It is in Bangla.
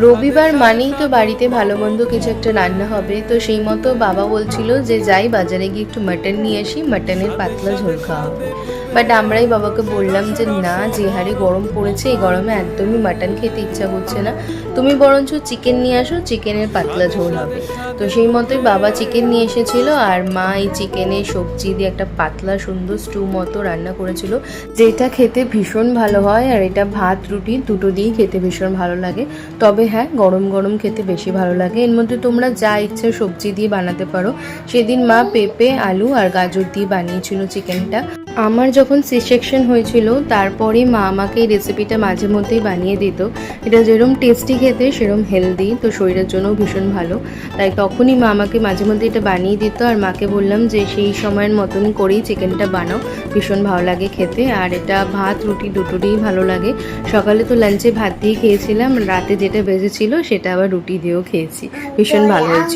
রবিবার মানেই তো বাড়িতে ভালো মন্দ কিছু একটা রান্না হবে, তো সেই মতো বাবা বলছিল যে যাই বাজারে গিয়ে একটু মাটন নিয়ে আসি, মাটনের পাতলা ঝোল খাওয়া হবে। বাট আমরাই বাবাকে বললাম যে না, যে হারে গরম পড়েছে এই গরমে একদমই মাটন খেতে ইচ্ছা করছে না, তুমি বরঞ্চ চিকেন নিয়ে আসো, চিকেনের পাতলা ঝোল হবে। তো সেই মতোই বাবা চিকেন নিয়ে এসেছিল, আর মা এই চিকেনের সবজি দিয়ে একটা পাতলা সুন্দর স্টু মতো রান্না করেছিল, যেটা খেতে ভীষণ ভালো হয়। আর এটা ভাত রুটি দুটো দিয়েই খেতে ভীষণ ভালো লাগে। তবে হ্যাঁ, গরম গরম খেতে বেশি ভালো লাগে। এর মধ্যে তোমরা যা ইচ্ছে সবজি দিয়ে বানাতে পারো। সেদিন মা পেঁপে, আলু আর গাজর দিয়ে বানিয়েছিল চিকেনটা। আমার যখন সি সেকশন হয়েছিল তারপরে মা আমাকে এই রেসিপিটা মাঝে মধ্যেই বানিয়ে দিত। এটা যেরকম টেস্টি খেতে সেরকম হেলদি, তো শরীরের জন্যও ভীষণ ভালো। তাই তখনই মা আমাকে মাঝে মধ্যে এটা বানিয়ে দিত, আর মাকে বললাম যে সেই সময়ের মতনই করেই চিকেনটা বানাও, ভীষণ ভালো লাগে খেতে। আর এটা ভাত রুটি দুটোতেই ভালো লাগে। সকালে তো লাঞ্চে ভাত দিয়ে খেয়েছিলাম, রাতে যেটা বেজেছিল সেটা আবার রুটি দিয়েও খেয়েছি, ভীষণ ভালো হয়েছে।